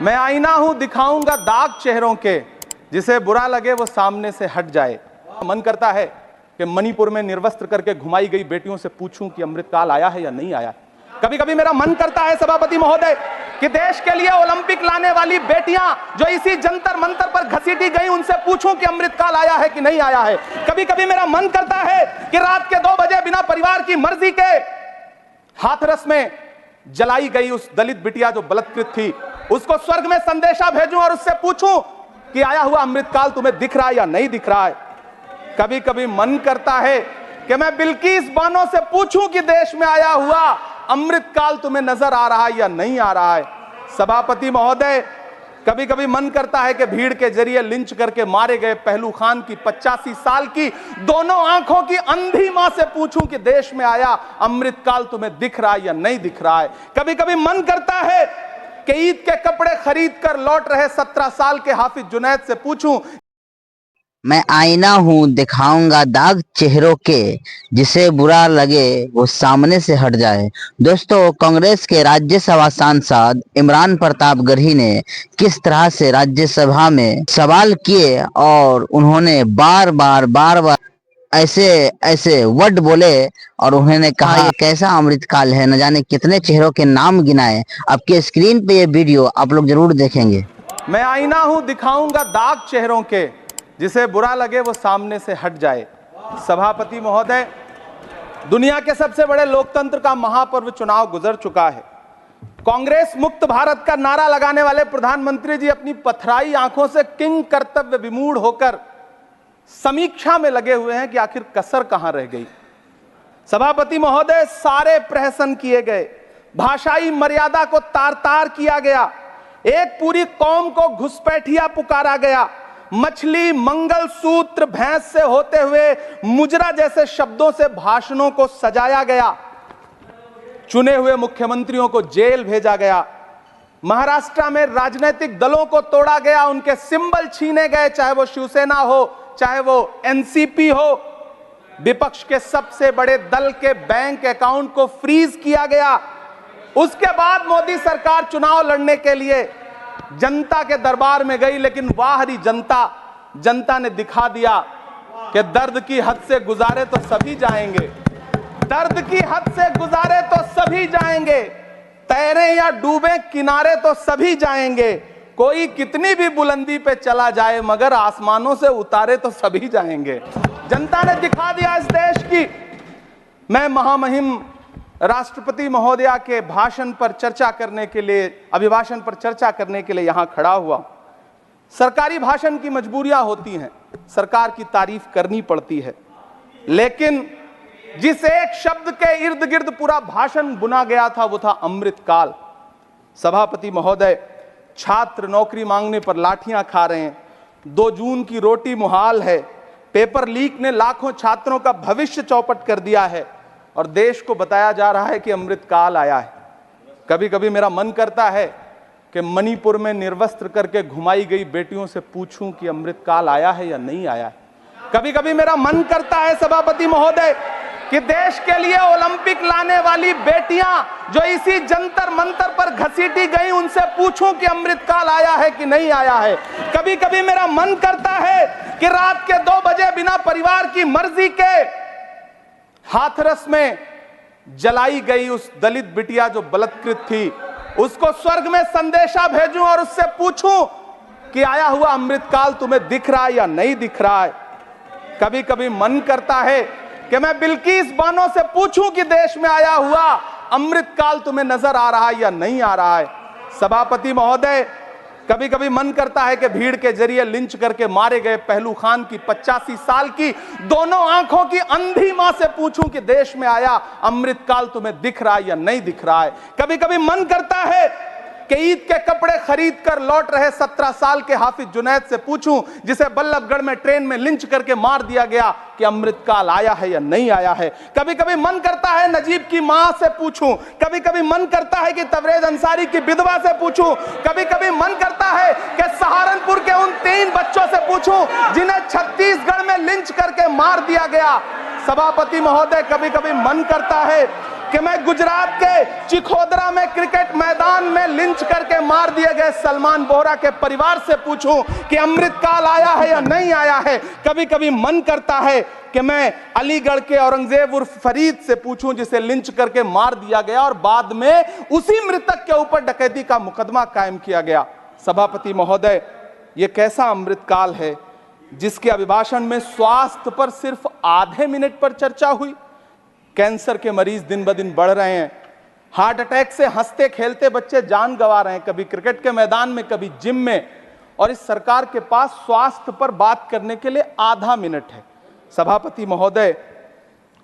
मैं आईना हूं, दिखाऊंगा दाग चेहरों के, जिसे बुरा लगे वो सामने से हट जाए। मन करता है कि मणिपुर में निर्वस्त्र करके घुमाई गई बेटियों से पूछूं कि अमृतकाल आया है या नहीं आया। कभी कभी मेरा मन करता है सभापति महोदय कि देश के लिए ओलंपिक लाने वाली बेटियां जो इसी जंतर मंतर पर घसीटी गई, उनसे पूछूं कि अमृतकाल आया है कि नहीं आया है। कभी कभी मेरा मन करता है कि रात के 2 बजे बिना परिवार की मर्जी के हाथरस में जलाई गई उस दलित बिटिया जो बलात्कृत थी, उसको स्वर्ग में संदेशा भेजूं और उससे पूछूं कि आया हुआ अमृतकाल तुम्हें दिख रहा है या नहीं दिख रहा है। कभी कभी मन करता है कि मैं बिल्किस बानो से पूछूं कि देश में आया हुआ अमृतकाल तुम्हें नजर आ रहा है या नहीं आ रहा है। सभापति महोदय, कभी कभी मन करता है कि भीड़ के जरिए लिंच करके मारे गए पहलू खान की 85 साल की दोनों आंखों की अंधी मां से पूछूं कि देश में आया अमृतकाल तुम्हें दिख रहा है या नहीं दिख रहा है। कभी कभी मन करता है कि ईद के कपड़े खरीद कर लौट रहे 17 साल के हाफिज जुनैद से पूछूं, मैं आईना हूं, दिखाऊंगा दाग चेहरों के, जिसे बुरा लगे वो सामने से हट जाए। दोस्तों, कांग्रेस के राज्यसभा सांसद इमरान प्रताप गढ़ी ने किस तरह से राज्यसभा में सवाल किए और उन्होंने बार बार ऐसे वर्ड बोले और उन्होंने कहा ये कैसा अमृतकाल है, न जाने कितने चेहरों के नाम गिनाए। आपके स्क्रीन पे ये वीडियो आप लोग जरूर देखेंगे। मैं आईना हूं, दिखाऊंगा दाग चेहरों के, जिसे बुरा लगे वो सामने से हट जाए। सभापति महोदय, दुनिया के सबसे बड़े लोकतंत्र का महापर्व चुनाव गुजर चुका है। कांग्रेस मुक्त भारत का नारा लगाने वाले प्रधानमंत्री जी अपनी पथराई आंखों से किंग कर्तव्य विमूढ़ होकर समीक्षा में लगे हुए हैं कि आखिर कसर कहां रह गई। सभापति महोदय, सारे प्रहसन किए गए, भाषाई मर्यादा को तार तार किया गया, एक पूरी कौम को घुसपैठिया पुकारा गया, मछली, मंगल सूत्र, भैंस से होते हुए मुजरा जैसे शब्दों से भाषणों को सजाया गया, चुने हुए मुख्यमंत्रियों को जेल भेजा गया, महाराष्ट्र में राजनीतिक दलों को तोड़ा गया, उनके सिंबल छीने गए, चाहे वो शिवसेना हो, चाहे वो एनसीपी हो, विपक्ष के सबसे बड़े दल के बैंक अकाउंट को फ्रीज किया गया। उसके बाद मोदी सरकार चुनाव लड़ने के लिए जनता के दरबार में गई, लेकिन वाहरी जनता ने दिखा दिया कि दर्द की हद से गुजारे तो सभी जाएंगे, दर्द की हद से गुजारे तो सभी जाएंगे, तैरे या डूबे किनारे तो सभी जाएंगे, कोई कितनी भी बुलंदी पे चला जाए मगर आसमानों से उतारे तो सभी जाएंगे। जनता ने दिखा दिया इस देश की। मैं महामहिम राष्ट्रपति महोदया के भाषण पर चर्चा करने के लिए, अभिभाषण पर चर्चा करने के लिए यहां खड़ा हुआ। सरकारी भाषण की मजबूरियां होती हैं, सरकार की तारीफ करनी पड़ती है, लेकिन जिस एक शब्द के इर्द गिर्द पूरा भाषण बुना गया था वो था अमृतकाल। सभापति महोदय, छात्र नौकरी मांगने पर लाठियां खा रहे हैं, 2 जून की रोटी मुहाल है, पेपर लीक ने लाखों छात्रों का भविष्य चौपट कर दिया है और देश को बताया जा रहा है कि अमृतकाल आया है। कभी कभी मेरा मन करता है कि मणिपुर में निर्वस्त्र करके घुमाई गई बेटियों से पूछूं कि अमृतकाल आया है या नहीं आया है। कभी कभी मेरा मन करता है सभापति महोदय कि देश के लिए ओलंपिक लाने वाली बेटियां जो इसी जंतर मंतर पर घसीटी गई, उनसे पूछूं कि अमृतकाल आया है कि नहीं आया है। कभी कभी मेरा मन करता है कि रात के 2 बजे बिना परिवार की मर्जी के हाथरस में जलाई गई उस दलित बिटिया जो बलात्कृत थी, उसको स्वर्ग में संदेशा भेजूं और उससे पूछूं कि आया हुआ अमृतकाल तुम्हें दिख रहा है या नहीं दिख रहा है। कभी कभी मन करता है कि मैं बिल्किस बानो से पूछूं कि देश में आया हुआ अमृतकाल तुम्हें नजर आ रहा है या नहीं आ रहा है। सभापति महोदय, कभी कभी मन करता है कि भीड़ के जरिए लिंच करके मारे गए पहलू खान की 85 साल की दोनों आंखों की अंधी मां से पूछूं कि देश में आया अमृतकाल तुम्हें दिख रहा है या नहीं दिख रहा है। कभी कभी मन करता है कि ईद के कपड़े खरीद कर लौट रहे 17 साल के हाफिज जुनैद से पूछूं, जिसे बल्लभगढ़ में ट्रेन में लिंच करके मार दिया गया, कि अमृतकाल आया है या नहीं आया है। कभी कभी मन करता है नजीब की मां से पूछूं, कभी कभी मन करता है कि तबरेज अंसारी की विधवा से पूछूं, कभी कभी मन करता है कि सहारनपुर के उन 3 बच्चों से पूछूं जिन्हें छत्तीसगढ़ में लिंच करके मार दिया गया। सभापति महोदय, कभी कभी मन करता है कि मैं गुजरात के चिखोदरा में क्रिकेट मैदान में लिंच करके मार दिए गए सलमान बोहरा के परिवार से पूछूं कि अमृतकाल आया है या नहीं आया है। कभी कभी मन करता है कि मैं अलीगढ़ के औरंगजेब उर्फ फरीद से पूछूं जिसे लिंच करके मार दिया गया और बाद में उसी मृतक के ऊपर डकैती का मुकदमा कायम किया गया। सभापति महोदय, यह कैसा अमृतकाल है जिसके अभिभाषण में स्वास्थ्य पर सिर्फ आधे मिनट पर चर्चा हुई। कैंसर के मरीज दिन ब दिन बढ़ रहे हैं, हार्ट अटैक से हंसते खेलते बच्चे जान गंवा रहे हैं, कभी क्रिकेट के मैदान में कभी जिम में, और इस सरकार के पास स्वास्थ्य पर बात करने के लिए आधा मिनट है। सभापति महोदय,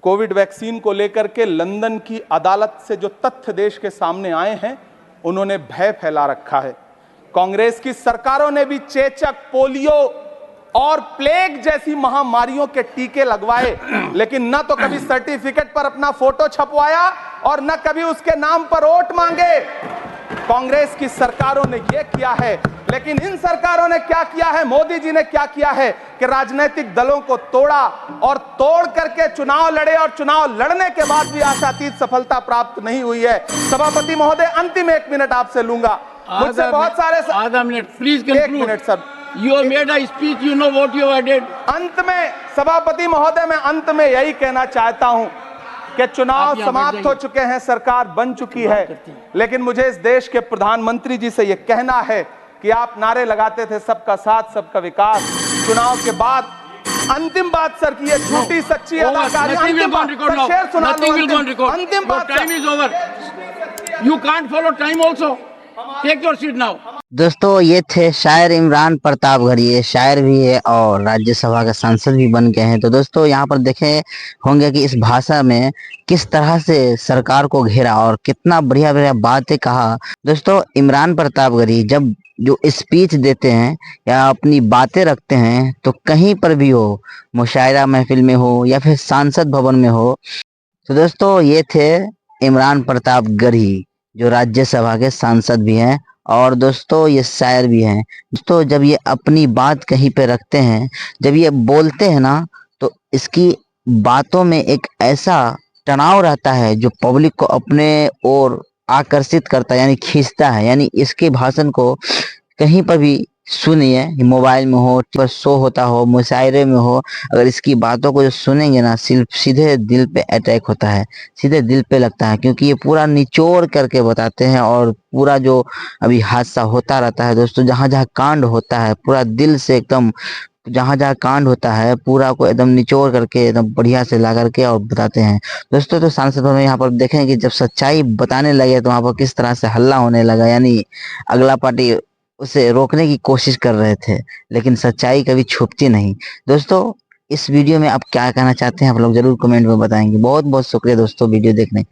कोविड वैक्सीन को लेकर के लंदन की अदालत से जो तथ्य देश के सामने आए हैं उन्होंने भय फैला रखा है। कांग्रेस की सरकारों ने भी चेचक, पोलियो और प्लेग जैसी महामारियों के टीके लगवाए, लेकिन न तो कभी सर्टिफिकेट पर अपना फोटो छपवाया और न कभी उसके नाम पर वोट मांगे। कांग्रेस की सरकारों ने यह किया है, लेकिन इन सरकारों ने क्या किया है, मोदी जी ने क्या किया है कि राजनीतिक दलों को तोड़ा और तोड़ करके चुनाव लड़े, और चुनाव लड़ने के बाद भी आशातीत सफलता प्राप्त नहीं हुई है। सभापति महोदय, अंतिम 1 मिनट आपसे लूंगा, मुझसे बहुत सारे आधा minute please conclude. 1 minute sir. You have made a speech, you know what you have did. अंत में सभापति महोदय, मैं अंत में यही कहना चाहता हूं कि चुनाव समाप्त हो चुके हैं, सरकार बन चुकी है, लेकिन मुझे इस देश के प्रधानमंत्री जी से यह कहना है कि आप नारे लगाते थे सबका साथ सबका विकास, चुनाव के बाद अंतिम बात सर की ये झूठी सच्ची अदाकारी, अंतिम बात सर, शेर सुना लो, अंतिम बात time is over, you can't follow time also, take your seat now. दोस्तों, ये थे शायर इमरान प्रतापगढ़। ये शायर भी है और राज्यसभा के सांसद भी बन गए हैं। तो दोस्तों, यहाँ पर देखे होंगे कि इस भाषा में किस तरह से सरकार को घेरा और कितना बढ़िया बढ़िया बातें कहा। दोस्तों, इमरान प्रतापगढ़ी जब जो स्पीच देते हैं या अपनी बातें रखते हैं तो कहीं पर भी हो, मुशायरा महफिल में हो या फिर सांसद भवन में हो। तो दोस्तों, ये थे इमरान प्रतापगढ़ी जो राज्यसभा के सांसद भी हैं और दोस्तों ये शायर भी हैं। दोस्तों, जब ये अपनी बात कहीं पे रखते हैं, जब ये बोलते हैं ना, तो इसकी बातों में एक ऐसा तनाव रहता है जो पब्लिक को अपने ओर आकर्षित करता है, यानी खींचता है। यानी इसके भाषण को कहीं पर भी सुनिए, मोबाइल में हो, पर शो होता हो, मुशायरे में हो, अगर इसकी बातों को जो सुनेंगे ना, सिर्फ सीधे दिल पे अटैक होता है, सीधे दिल पे लगता है, क्योंकि ये पूरा निचोड़ करके बताते हैं और पूरा जो अभी हादसा होता रहता है दोस्तों, जहाँ जहाँ कांड होता है, पूरा दिल से एकदम जहाँ जहाँ कांड होता है पूरा को एकदम निचोड़ करके एकदम बढ़िया से ला करके और बताते हैं दोस्तों। तो सांसद में यहाँ पर देखें कि जब सच्चाई बताने लगे तो वहाँ पर किस तरह से हल्ला होने लगा, यानी अगला पार्टी उसे रोकने की कोशिश कर रहे थे, लेकिन सच्चाई कभी छुपती नहीं। दोस्तों, इस वीडियो में आप क्या कहना चाहते हैं आप लोग जरूर कमेंट में बताएंगे। बहुत बहुत शुक्रिया दोस्तों वीडियो देखने के लिए।